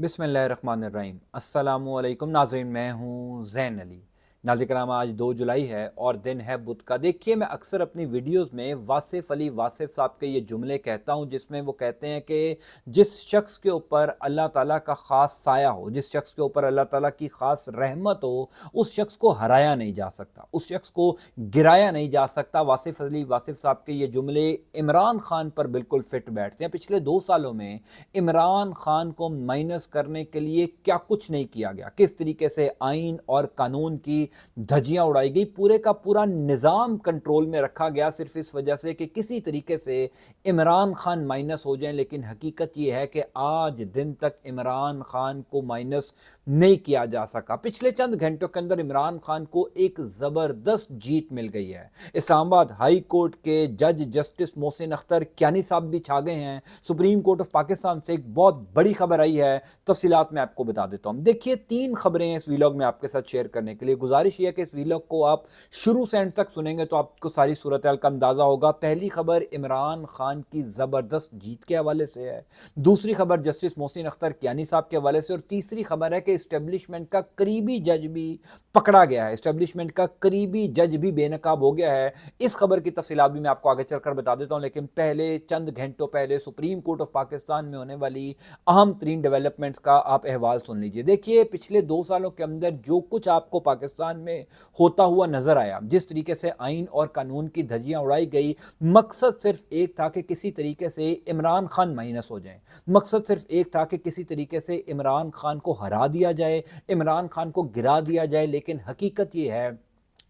बिस्मिल्लाहिर्रहमानिर्रहीम। अस्सलामु अलैकुम नाज़रीन, मैं हूँ ज़ैन अली। नाज़रीन कराम, आज 2 जुलाई है और दिन है बुध का। देखिए, मैं अक्सर अपनी वीडियोस में वासिफ़ अली वासिफ़ साहब के ये जुमले कहता हूँ, जिसमें वो कहते हैं कि जिस शख्स के ऊपर अल्लाह ताला का ख़ास साया हो, जिस शख्स के ऊपर अल्लाह ताला की ख़ास रहमत हो, उस शख्स को हराया नहीं जा सकता, उस शख्स को गिराया नहीं जा सकता। वासिफ़ अली वासिफ़ साहब के ये जुमले इमरान खान पर बिल्कुल फ़िट बैठते हैं। पिछले 2 सालों में इमरान खान को माइनस करने के लिए क्या कुछ नहीं किया गया, किस तरीके से आइन और कानून की धज्जियां उड़ाई गई, पूरे का पूरा निज़ाम कंट्रोल में रखा गया सिर्फ इस वजह से कि किसी तरीके से इमरान खान माइनस हो जाएं। लेकिन हकीकत यह है कि आज दिन तक इमरान खान को माइनस नहीं किया जा सका। पिछले चंद घंटों के अंदर इमरान खान को एक ज़बरदस्त जीत मिल गई है। इस्लामाबाद हाई कोर्ट के जज जस्टिस मोहसिन अख्तर कियानी साहब भी छा गए हैं। सुप्रीम कोर्ट ऑफ पाकिस्तान से एक बहुत बड़ी खबर आई है, तफसीलात मैं आपको बता देता हूं। देखिए, 3 खबरें हैं इस वीलॉग में आपके साथ शेयर करने के लिए। गुजारिश है कि इस वीलॉग को आप शुरू से एंड तक सुनेंगे तो आपको सारी सूरत हाल का अंदाजा होगा। पहली खबर इमरान खान की जबरदस्त जीत के हवाले से है, दूसरी खबर जस्टिस मोहसिन अख्तर कियानी साहब के हवाले से, और तीसरी खबर है कि इस्टेब्लिशमेंट का करीबी जज भी पकड़ा गया है, इस्टेब्लिशमेंट का करीबी जज भी बेनकाब हो गया है। इस खबर की तफसीलात भी मैं आपको आगे चलकर बता देता हूं, लेकिन पहले चंद घंटों पहले सुप्रीम कोर्ट ऑफ पाकिस्तान में होने वाली अहम तरीन डेवलपमेंट्स का आप अहवाल सुन लीजिए। देखिए, पिछले 2 सालों के अंदर जो कुछ आपको पाकिस्तान में होता हुआ नजर आया, जिस तरीके से आइन और कानून की धज्जियां उड़ाई गई, मकसद सिर्फ एक था कि किसी तरीके से इमरान खान माइनस हो जाए। मकसद सिर्फ एक था कि किसी तरीके से इमरान खान को हरा दिया जाए, इमरान खान को गिरा दिया जाए। लेकिन हकीकत यह है,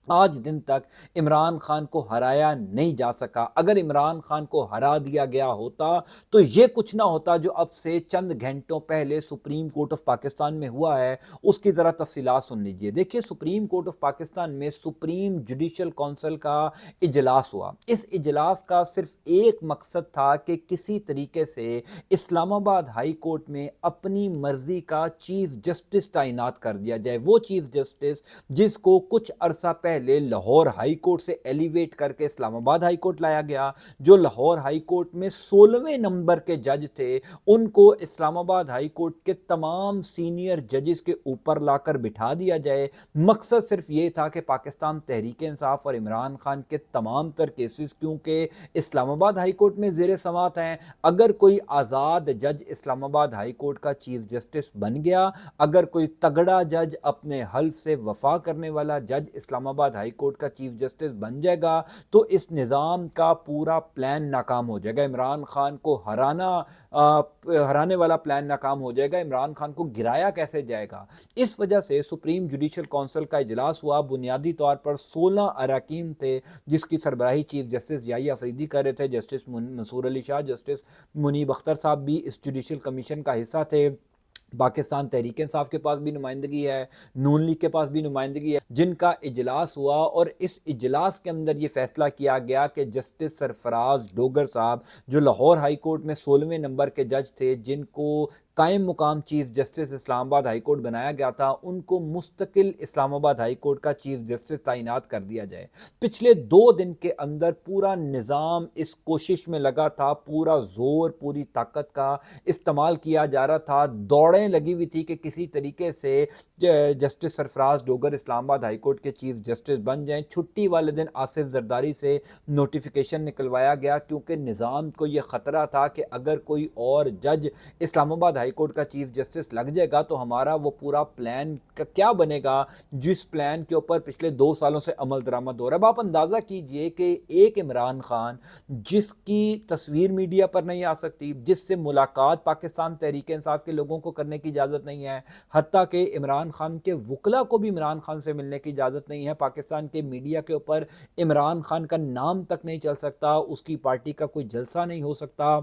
आज दिन तक इमरान खान को हराया नहीं जा सका। अगर इमरान खान को हरा दिया गया होता तो यह कुछ ना होता जो अब से चंद घंटों पहले सुप्रीम कोर्ट ऑफ पाकिस्तान में हुआ है। उसकी जरा तफसीलात सुन लीजिए। देखिए, सुप्रीम कोर्ट ऑफ पाकिस्तान में सुप्रीम जुडिशल काउंसिल का इजलास हुआ। इस इजलास का सिर्फ एक मकसद था कि किसी तरीके से इस्लामाबाद हाई कोर्ट में अपनी मर्जी का चीफ जस्टिस तैनात कर दिया जाए। वो चीफ जस्टिस जिसको कुछ अरसा पहले लाहौर हाई कोर्ट से एलिवेट करके इस्लामाबाद हाई कोर्ट लाया गया, जो लाहौर हाई कोर्ट में 16वें नंबर के जज थे, उनको इस्लामाबाद हाई कोर्ट के तमाम सीनियर जजेस के ऊपर लाकर बिठा दिया जाए। मकसद सिर्फ ये था कि पाकिस्तान तहरीक इंसाफ और इमरान खान के तमाम तर केसेस, क्योंकि इस्लामाबाद हाई कोर्ट में ज़ेर समात हैं, अगर कोई आज़ाद जज इस्लामाबाद हाई कोर्ट का चीफ जस्टिस बन गया, अगर कोई तगड़ा जज, अपने हल्फ से वफा करने वाला जज इस्लामाबाद हाई कोर्ट का चीफ जस्टिस बन जाएगा, तो इस निज़ाम का पूरा प्लान नाकाम हो जाएगा। इमरान खान को हराने वाला प्लान नाकाम हो जाएगा। इमरान खान को गिराया कैसे जाएगा? इस वजह से सुप्रीम जुडिशल काउंसिल का इजलास हुआ। बुनियादी तौर पर 16 अरकान थे, जिसकी सरबराही चीफ जस्टिस याहिया अफरीदी कर रहे थे। जस्टिस मंसूर अली शाह, जस्टिस मुनीब अख्तर साहब भी इस जुडिशल कमीशन का हिस्सा थे। पाकिस्तान तहरीक इंसाफ के पास भी नुमाइंदगी है, नून लीग के पास भी नुमाइंदगी है, जिनका इजलास हुआ। और इस इजलास के अंदर ये फैसला किया गया कि जस्टिस सरफराज डोगर साहब, जो लाहौर हाई कोर्ट में 16वें नंबर के जज थे, जिनको कायम मुकाम chief justice Islamabad high court बनाया गया था, उनको मुस्तकिल इस्लामाबाद हाई कोर्ट का चीफ जस्टिस तैनात कर दिया जाए। पिछले 2 दिन के अंदर पूरा निज़ाम इस कोशिश में लगा था, पूरा जोर, पूरी ताकत का इस्तेमाल किया जा रहा था। दौड़ें लगी हुई थी कि किसी तरीके से justice Sarfaraz Dogar Islamabad high court के चीफ जस्टिस बन जाएं। छुट्टी वाले दिन आसिफ जरदारी से नोटिफिकेशन निकलवाया गया, क्योंकि निज़ाम को यह ख़तरा था कि अगर कोई और जज इस्लामाबाद हाई कोर्ट का चीफ जस्टिस लग जाएगा तो हमारा वो पूरा प्लान का क्या बनेगा, जिस प्लान के ऊपर पिछले 2 सालों से अमल दरामद हो रहा है। आप अंदाज़ा कीजिए कि एक इमरान खान, जिसकी तस्वीर मीडिया पर नहीं आ सकती, जिससे मुलाकात पाकिस्तान तहरीक इंसाफ के लोगों को करने की इजाज़त नहीं है, हत्ता कि इमरान खान के वकला को भी इमरान खान से मिलने की इजाज़त नहीं है, पाकिस्तान के मीडिया के ऊपर इमरान खान का नाम तक नहीं चल सकता, उसकी पार्टी का कोई जलसा नहीं हो सकता,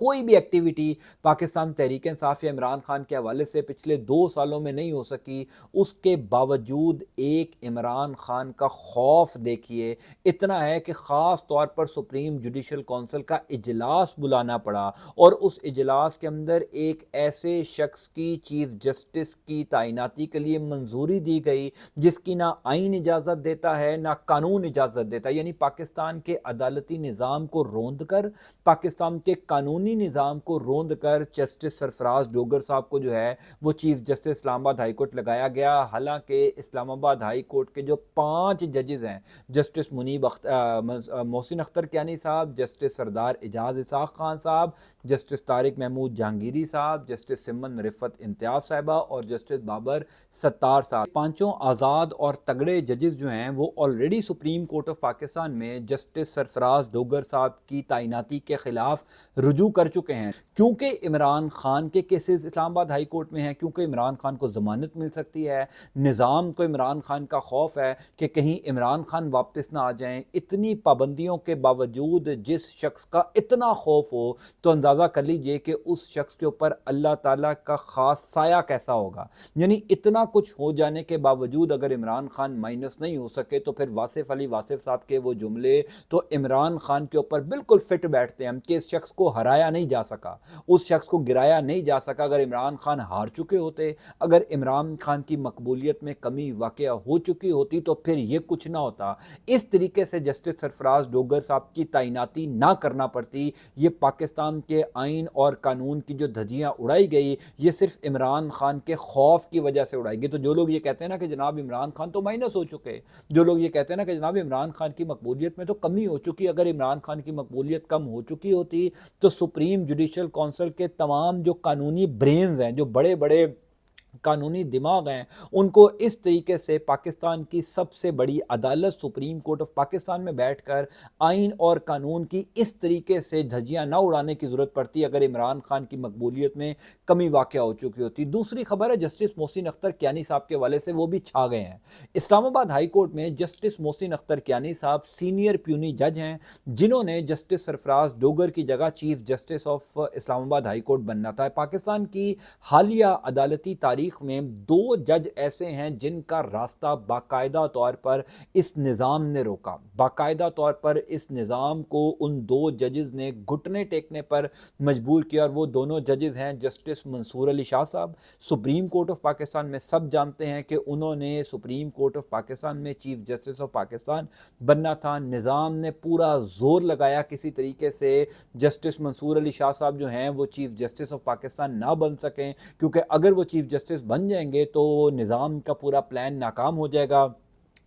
कोई भी एक्टिविटी पाकिस्तान तहरीक इंसाफ या इमरान खान के हवाले से पिछले 2 सालों में नहीं हो सकी। उसके बावजूद एक इमरान खान का खौफ देखिए इतना है कि ख़ास तौर पर सुप्रीम जुडिशल काउंसिल का इजलास बुलाना पड़ा, और उस इजलास के अंदर एक ऐसे शख्स की चीफ जस्टिस की तैनाती के लिए मंजूरी दी गई जिसकी ना आइन इजाज़त देता है, ना कानून इजाज़त देता है। यानी पाकिस्तान के अदालती निज़ाम को रौंद कर, पाकिस्तान के कानूनी कानूनी निज़ाम को रोंद कर जस्टिस सरफराज डोगर साहब को जो है वो chief justice Islamabad high court लगाया गया। हालांकि इस्लामाबाद हाई कोर्ट के जो 5 जजेस हैं, जस्टिस मोहसिन अख्तर कियानी साहब, जस्टिस सरदार एजाज इसाक खान साहब, जस्टिस तारिक महमूद जहांगीरी साहब, जस्टिस सिमन रिफत इम्तियाज साहिबा और जस्टिस बाबर सत्तार साहब, पांचों आज़ाद और तगड़े जजेस जो हैं वो already supreme court of Pakistan में जस्टिस सरफराज डोगर साहब की तैनाती के खिलाफ रुजू कर चुके हैं। क्योंकि इमरान खान के केसेस इस्लामाबाद हाई कोर्ट में हैं, क्योंकि इमरान खान को ज़मानत मिल सकती है, निज़ाम को इमरान खान का खौफ है कि कहीं इमरान खान वापस ना आ जाएं। इतनी पाबंदियों के बावजूद जिस शख्स का इतना खौफ हो तो अंदाज़ा कर लीजिए कि उस शख्स के ऊपर अल्लाह ताला का ख़ास साया कैसा होगा। यानी इतना कुछ हो जाने के बावजूद अगर इमरान खान माइनस नहीं हो सके तो फिर वासिफ अली वासिफ साहब के वो जुमले तो इमरान खान के ऊपर बिल्कुल फिट बैठते हैं कि इस शख्स को हराया नहीं जा सका, उस शख्स को गिराया नहीं जा सका। अगर इमरान खान हार चुके होते, अगर इमरान खान की मकबूलियत में कमी वाक़या हो चुकी होती तो फिर ये कुछ ना होता। इस तरीके से जस्टिस सरफराज डोगर साहब की तैनाती ना करना पड़ती। ये पाकिस्तान के आइन और कानून की जो धज्जियाँ उड़ाई गई ये सिर्फ इमरान खान के खौफ की वजह से उड़ाई गई। तो जो लोग ये कहते हैं ना कि जनाब इमरान खान तो माइनस हो चुके, जो लोग ये कहते हैं ना कि जनाब इमरान खान की मकबूलियत में तो कमी हो चुकी, अगर इमरान खान की मकबूलियत कम हो चुकी होती तो सुप्रीम जुडिशल काउंसिल के तमाम जो कानूनी ब्रेन्स हैं, जो बड़े बड़े कानूनी दिमाग हैं, उनको इस तरीके से पाकिस्तान की सबसे बड़ी अदालत सुप्रीम कोर्ट ऑफ पाकिस्तान में बैठकर आइन और कानून की इस तरीके से धज्जियां ना उड़ाने की ज़रूरत पड़ती अगर इमरान खान की मकबूलियत में कमी वाक़या हो चुकी होती। दूसरी खबर है जस्टिस मोहसिन अख्तर कियानी साहब के हवाले से, वो भी छा गए हैं। इस्लामाबाद हाई कोर्ट में जस्टिस मोहसिन अख्तर कियानी साहब सीनियर प्यूनी जज हैं जिन्होंने जस्टिस सरफराज डोगर की जगह chief justice of Islamabad high court बनना था। पाकिस्तान की हालिया अदालती तारीख में 2 जज ऐसे हैं जिनका रास्ता बाकायदा तौर पर इस निज़ाम ने रोका। बाकायदा तौर पर इस निज़ाम को उन 2 जजेस ने घुटने टेकने पर मजबूर किया और वो दोनों जजेस हैं जस्टिस मंसूर अली शाह साहब। सुप्रीम कोर्ट ऑफ पाकिस्तान में सब जानते हैं कि उन्होंने सुप्रीम कोर्ट ऑफ पाकिस्तान में चीफ जस्टिस ऑफ पाकिस्तान बनना था। निज़ाम ने पूरा जोर लगाया किसी तरीके से जस्टिस मंसूर अली शाह साहब जो हैं वो चीफ जस्टिस ऑफ पाकिस्तान ना बन सकें, क्योंकि अगर वो चीफ जस्टिस बन जाएंगे तो निज़ाम का पूरा प्लान नाकाम हो जाएगा।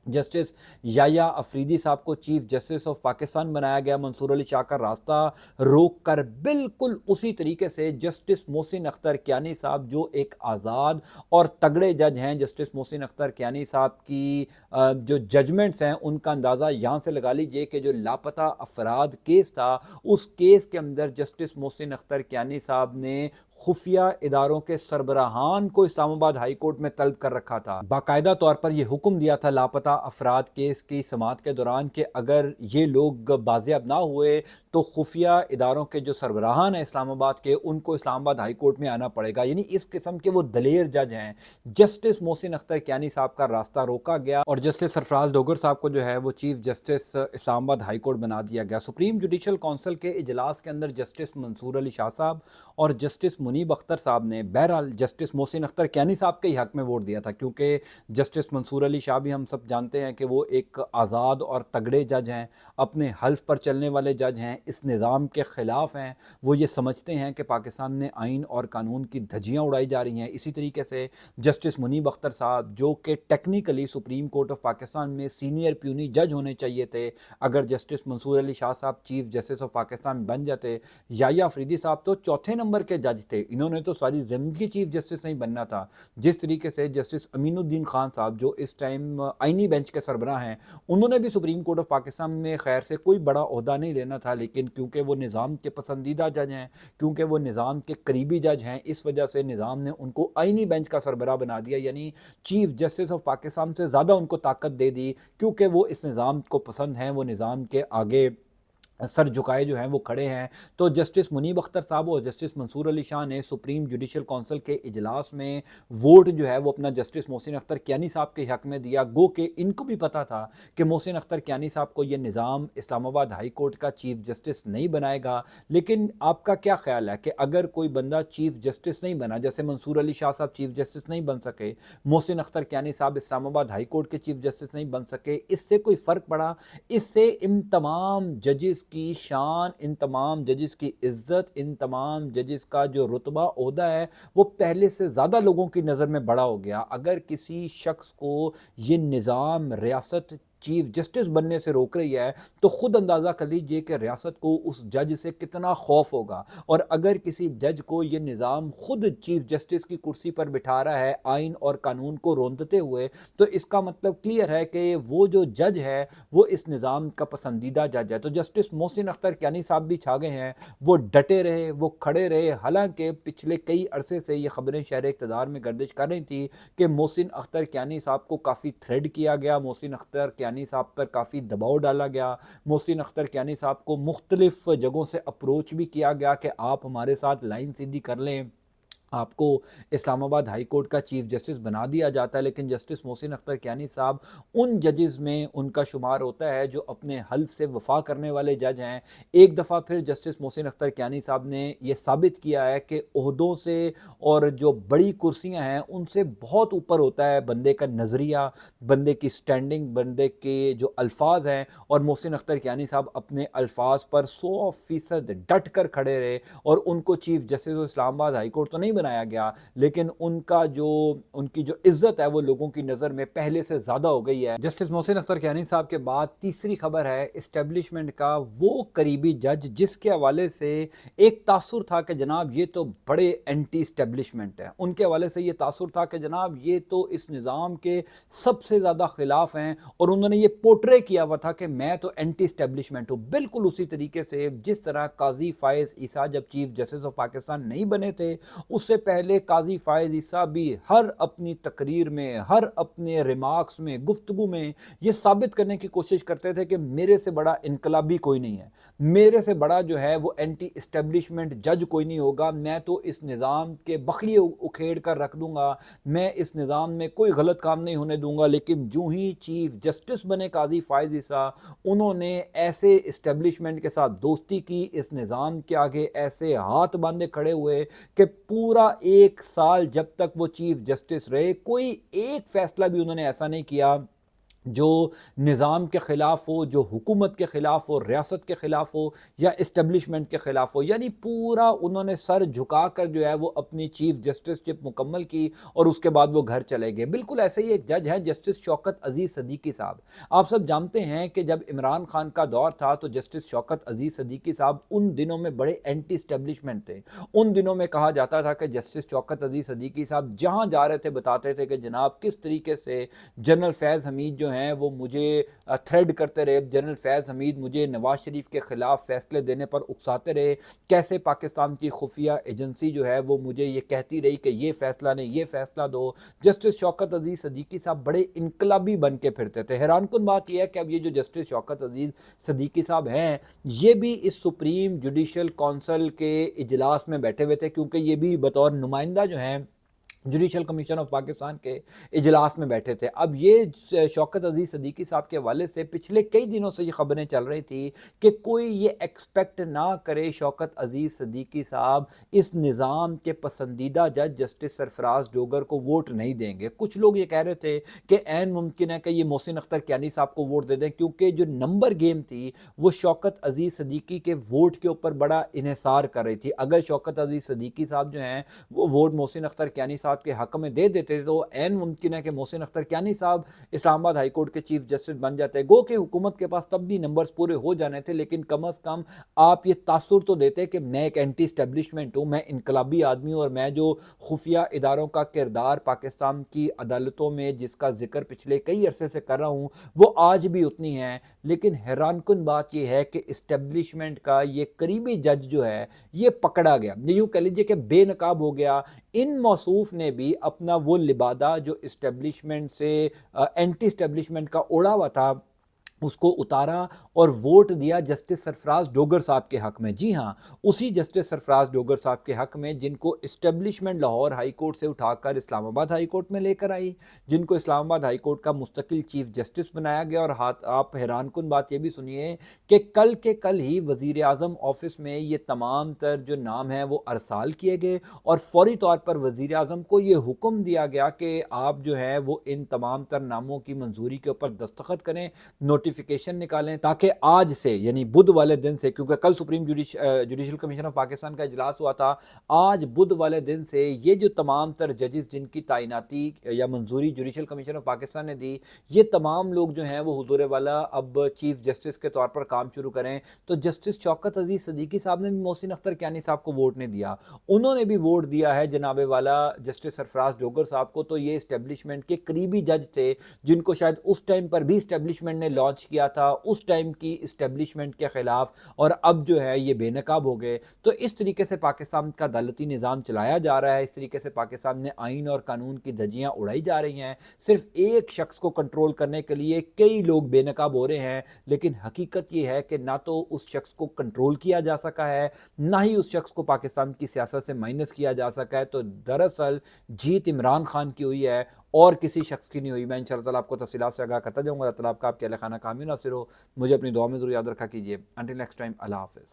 जस्टिस याया अफरीदी साहब को चीफ जस्टिस ऑफ पाकिस्तान बनाया गया। मंसूर अली शाह का रास्ता रोक कर बिल्कुल उसी तरीके से जस्टिस मोहसिन अख्तर कियानी साहब जो एक आज़ाद और तगड़े जज हैं, जस्टिस मोहसिन अख्तर कियानी साहब की जो जजमेंट्स हैं उनका अंदाज़ा यहाँ से लगा लीजिए कि जो लापता अफराद केस था उस केस के अंदर जस्टिस मोहसिन अख्तर कियानी साहब ने खुफिया इदारों के सरबराहान को इस्लामाबाद हाई कोर्ट में तलब कर रखा था। बाकायदा तौर पर यह हुक्म दिया था लापता अफराद केस की समाअत के दौरान कि अगर ये लोग बाजियाब ना हुए तो खुफिया इदारों के जो सरबराहान हैं इस्लामाबाद के, उनको इस्लामाबाद हाई कोर्ट में आना पड़ेगा। यानी इस किस्म के वो दलेर जज हैं। जस्टिस मोहसिन अख्तर कियानी साहब का रास्ता रोका गया और जस्टिस सरफराज डोगर साहब को जो है वो chief justice Islamabad high court बना दिया गया। सुप्रीम जुडिशल काउंसिल के इजलास के अंदर जस्टिस मंसूर अली शाह साहब और जस्टिस मुनीब अख्तर साहब ने बहरहाल जस्टिस मोहसिन अख्तर कियानी साहब के ही हक में वोट दिया था, क्योंकि जस्टिस मंसूर अली शाह भी हम सब जानते हैं कि वो एक आज़ाद और तगड़े जज हैं, अपने हल्फ पर चलने वाले जज हैं, इस निज़ाम के ख़िलाफ़ हैं। वो ये समझते हैं कि पाकिस्तान में आइन और कानून की धज्जियाँ उड़ाई जा रही हैं। इसी तरीके से जस्टिस मुनीब अख्तर साहब जो कि technically supreme court of Pakistan में सीनियर प्यूनी जज होने चाहिए थे, अगर जस्टिस मंसूर अली शाह साहब चीफ जस्टिस ऑफ पाकिस्तान बन जाते, याया अफरीदी साहब तो चौथे नंबर के जज थे, इन्होंने तो सारी ज़िंदगी चीफ जस्टिस नहीं बनना था। जिस तरीके से जस्टिस अमीनुद्दीन खान साहब जो इस टाइम आइनी बेंच के सरबराह हैं, उन्होंने भी सुप्रीम कोर्ट ऑफ पाकिस्तान में खैर से कोई बड़ा ओहदा नहीं लेना था, लेकिन क्योंकि वो निज़ाम के पसंदीदा जज हैं, क्योंकि वो निज़ाम के करीबी जज हैं, इस वजह से निज़ाम ने उनको आइनी बेंच का सरबराह बना दिया। यानी चीफ जस्टिस ऑफ पाकिस्तान से ज़्यादा उनको ताकत दे दी, क्योंकि वो इस निज़ाम को पसंद हैं, वो निज़ाम के आगे सर झुकाए जो हैं वो खड़े हैं। तो जस्टिस मुनीब अख्तर साहब और जस्टिस मंसूर अली शाह ने सुप्रीम जुडिशल काउंसिल के इजलास में वोट जो है वो अपना जस्टिस मोहसिन अख्तर कियानी साहब के हक में दिया। गो कि इनको भी पता था कि मोहसिन अख्तर कियानी साहब को ये निज़ाम इस्लामाबाद हाई कोर्ट का चीफ जस्टिस नहीं बनाएगा। लेकिन आपका क्या ख्याल है कि अगर कोई बंदा चीफ जस्टिस नहीं बना, जैसे मंसूर अली शाह साहब चीफ जस्टिस नहीं बन सके, मोहसिन अख्तर कियानी साहब इस्लामाबाद हाई कोर्ट के चीफ जस्टिस नहीं बन सके, इससे कोई फ़र्क पड़ा? इससे इन तमाम जजेस کی شان، ان تمام ججز کی عزت، ان تمام ججز کا جو رتبہ عہدہ ہے وہ پہلے سے زیادہ لوگوں کی نظر میں بڑا ہو گیا۔ اگر کسی شخص کو یہ نظام ریاست چیف جسٹس بننے سے روک رہی ہے تو خود اندازہ کر لیجئے کہ ریاست کو اس جج سے کتنا خوف ہوگا، اور اگر کسی جج کو یہ نظام خود چیف جسٹس کی کرسی پر بٹھا رہا ہے آئین اور قانون کو روندتے ہوئے، تو اس کا مطلب کلیئر ہے کہ وہ جو جج ہے وہ اس نظام کا پسندیدہ جج ہے۔ تو جسٹس محسن اختر کیانی صاحب بھی چھا گئے ہیں، وہ ڈٹے رہے، وہ کھڑے رہے، حالانکہ پچھلے کئی عرصے سے یہ خبریں شہر اقتدار میں گردش کر رہی تھی کہ محسن اختر کیانی صاحب کو کافی تھریڈ کیا گیا، محسن اختر کیانی صاحب پر کافی دباؤ ڈالا گیا، محسن اختر کیانی صاحب کو مختلف جگہوں سے اپروچ بھی کیا گیا کہ آپ ہمارے ساتھ لائن سیدھی کر لیں، آپ کو اسلام آباد ہائی کورٹ کا چیف جسٹس بنا دیا جاتا ہے۔ لیکن جسٹس محسن اختر کیانی صاحب ان ججز میں ان کا شمار ہوتا ہے جو اپنے حلف سے وفا کرنے والے جج ہیں۔ ایک دفعہ پھر جسٹس محسن اختر کیانی صاحب نے یہ ثابت کیا ہے کہ عہدوں سے اور جو بڑی کرسیاں ہیں ان سے بہت اوپر ہوتا ہے بندے کا نظریہ، بندے کی سٹینڈنگ، بندے کے جو الفاظ ہیں، اور محسن اختر کیانی صاحب اپنے الفاظ پر 100% ڈٹ کر کھڑے رہے، اور ان کو چیف جسٹس اسلام آباد ہائی کورٹ تو نہیں بنایا گیا، لیکن ان کی جو عزت ہے وہ لوگوں کی نظر میں پہلے سے زیادہ ہو گئی ہے۔ جسٹس محسن اختر کیانی صاحب کے بعد تیسری خبر ہے اسٹیبلشمنٹ کا وہ قریبی جج جس کے حوالے سے ایک تاثر تھا کہ جناب یہ تو بڑے اینٹی اسٹیبلشمنٹ ہیں، ان کے حوالے سے یہ تاثر تھا کہ جناب یہ تو اس نظام کے سب سے زیادہ خلاف ہیں، اور انہوں نے یہ پورٹرے کیا ہوا تھا کہ میں تو اینٹی اسٹیبلشمنٹ ہوں، بالکل اسی طریقے سے جس طرح قاضی فائز عیسیٰ جب چیف جسٹس آف پاکستان نہیں بنے تھے، اس سے پہلے قاضی فائز عیسیٰ بھی ہر اپنی تقریر میں، ہر اپنے ریمارکس میں، گفتگو میں یہ ثابت کرنے کی کوشش کرتے تھے کہ میرے سے بڑا انقلابی کوئی نہیں ہے، میرے سے بڑا جو ہے وہ اینٹی اسٹیبلشمنٹ جج کوئی نہیں ہوگا، میں تو اس نظام کے بخیے اکھیڑ کر رکھ دوں گا، میں اس نظام میں کوئی غلط کام نہیں ہونے دوں گا۔ لیکن جو ہی چیف جسٹس بنے قاضی فائز عیسیٰ، انہوں نے ایسے اسٹیبلشمنٹ کے ساتھ دوستی کی، اس نظام کے آگے ایسے ہاتھ باندھے کھڑے ہوئے کہ پورا 1 سال جب تک وہ چیف جسٹس رہے کوئی ایک فیصلہ بھی انہوں نے ایسا نہیں کیا جو نظام کے خلاف ہو، جو حکومت کے خلاف ہو، ریاست کے خلاف ہو یا اسٹیبلشمنٹ کے خلاف ہو، یعنی پورا انہوں نے سر جھکا کر جو ہے وہ اپنی چیف جسٹس شپ مکمل کی، اور اس کے بعد وہ گھر چلے گئے۔ بالکل ایسے ہی ایک جج ہے جسٹس شوکت عزیز صدیقی صاحب۔ آپ سب جانتے ہیں کہ جب عمران خان کا دور تھا تو جسٹس شوکت عزیز صدیقی صاحب ان دنوں میں بڑے اینٹی اسٹیبلشمنٹ تھے، ان دنوں میں کہا جاتا تھا کہ جسٹس شوکت عزیز صدیقی صاحب جہاں جا رہے تھے بتاتے تھے کہ جناب کس طریقے سے جنرل فیض حمید جو ہیں وہ مجھے تھریڈ کرتے رہے، جنرل فیض حمید مجھے نواز شریف کے خلاف فیصلے دینے پر اکساتے رہے، کیسے پاکستان کی خفیہ ایجنسی جو ہے وہ مجھے یہ کہتی رہی کہ یہ فیصلہ نہیں، یہ فیصلہ دو۔ جسٹس شوکت عزیز صدیقی صاحب بڑے انقلابی بن کے پھرتے تھے۔ حیران کن بات یہ ہے کہ اب یہ جو جسٹس شوکت عزیز صدیقی صاحب ہیں یہ بھی اس سپریم جوڈیشل کونسل کے اجلاس میں بیٹھے ہوئے تھے، کیونکہ یہ بھی بطور نمائندہ جو ہیں جوڈیشل کمیشن آف پاکستان کے اجلاس میں بیٹھے تھے۔ اب یہ شوکت عزیز صدیقی صاحب کے حوالے سے پچھلے کئی دنوں سے یہ خبریں چل رہی تھی کہ کوئی یہ ایکسپیکٹ نہ کرے شوکت عزیز صدیقی صاحب اس نظام کے پسندیدہ جج جسٹس سرفراز ڈوگر کو ووٹ نہیں دیں گے۔ کچھ لوگ یہ کہہ رہے تھے کہ عین ممکن ہے کہ یہ محسن اختر کیانی صاحب کو ووٹ دے دیں، کیونکہ جو نمبر گیم تھی وہ شوکت عزیز صدیقی کے ووٹ کے اوپر بڑا انحصار کر رہی تھی۔ اگر شوکت عزیز صدیقی صاحب جو ہیں وہ ووٹ محسن اختر کیانی صاحب کے حق میں دے دیتے تو عین ممکن ہے کہ محسن اختر کیانی صاحب اسلام آباد ہائی کورٹ کے چیف جسٹس بن جاتے، گو کہ حکومت کے پاس تب بھی نمبرز پورے ہو جانے تھے، لیکن کم از کم آپ یہ تاثر تو دیتے کہ میں ایک اینٹی اسٹیبلشمنٹ ہوں، میں انقلابی آدمی ہوں، اور میں جو خفیہ اداروں کا کردار پاکستان کی عدالتوں میں جس کا ذکر پچھلے کئی عرصے سے کر رہا ہوں وہ آج بھی اتنی ہے۔ لیکن حیران کن بات یہ ہے کہ اسٹیبلشمنٹ کا یہ قریبی جج جو ہے یہ پکڑا گیا، یوں کہہ لیجیے کہ بے نقاب ہو گیا۔ ان موصوف نے بھی اپنا وہ لبادہ جو اسٹیبلشمنٹ سے اینٹی اسٹیبلشمنٹ کا اوڑا ہوا تھا اس کو اتارا اور ووٹ دیا جسٹس سرفراز ڈوگر صاحب کے حق میں۔ جی ہاں، اسی جسٹس سرفراز ڈوگر صاحب کے حق میں جن کو اسٹیبلشمنٹ لاہور ہائی کورٹ سے اٹھا کر اسلام آباد ہائی کورٹ میں لے کر آئی، جن کو اسلام آباد ہائی کورٹ کا مستقل چیف جسٹس بنایا گیا۔ اور آپ حیران کن بات یہ بھی سنیے کہ کل کے کل ہی وزیر اعظم آفس میں یہ تمام تر جو نام ہیں وہ ارسال کیے گئے، اور فوری طور پر وزیر اعظم کو یہ حکم دیا گیا کہ آپ جو ہے وہ ان تمام تر ناموں کی منظوری کے اوپر دستخط کریں، نوٹیفکیشن जस्टिफिकेशन निकालें ताकि आज से यानी बुध वाले दिन से, क्योंकि कल supreme judicial commission of Pakistan का इजलास हुआ था, आज बुध वाले दिन से ये जो तमाम तर जजेस जिनकी तैनाती या मंजूरी जुडिशल कमीशन ऑफ पाकिस्तान ने दी, ये तमाम लोग जो हैं वो हुजूर वाला अब चीफ जस्टिस के तौर पर काम शुरू करें। तो जस्टिस शौकत अजीज सदीकी साहब ने भी मोहसिन अख्तर कियानी साहब को वोट नहीं दिया, उन्होंने भी वोट दिया है जनाबे वाला जस्टिस सरफराज डोगर साहब को। तो ये इस्टेब्लिशमेंट के करीबी जज थे जिनको शायद उस टाइम पर भी इस्टेब्लिशमेंट ने लॉन्च किया था उस टाइम की इस्टेब्लिशमेंट के खिलाफ, और अब जो है ये बेनकाब हो गए। तो इस तरीके से पाकिस्तान का अदालती निज़ाम चलाया जा रहा है, इस तरीके से पाकिस्तान में आइन और कानून की धज्जियां उड़ाई जा रही हैं। सिर्फ एक शख्स को कंट्रोल करने के लिए कई लोग बेनकाब हो रहे हैं, लेकिन हकीकत ये है कि ना तो उस शख्स को कंट्रोल किया जा सका है, ना ही उस शख्स को पाकिस्तान की सियासत से माइनस किया जा सका है। तो दरअसल जीत इमरान खान की हुई है और किसी शख्स की नहीं हुई। मैं इंशाअल्लाह ताला आपको तफसीलात से आगाह करता जाऊँगा। अल्लाह ताला आपका आपके अहल खाना कामयाब नासिर हो। मुझे अपनी दुआ में ज़रूर याद रखा कीजिए। अंटिल नेक्स्ट टाइम, अल्लाह हाफ़िज़।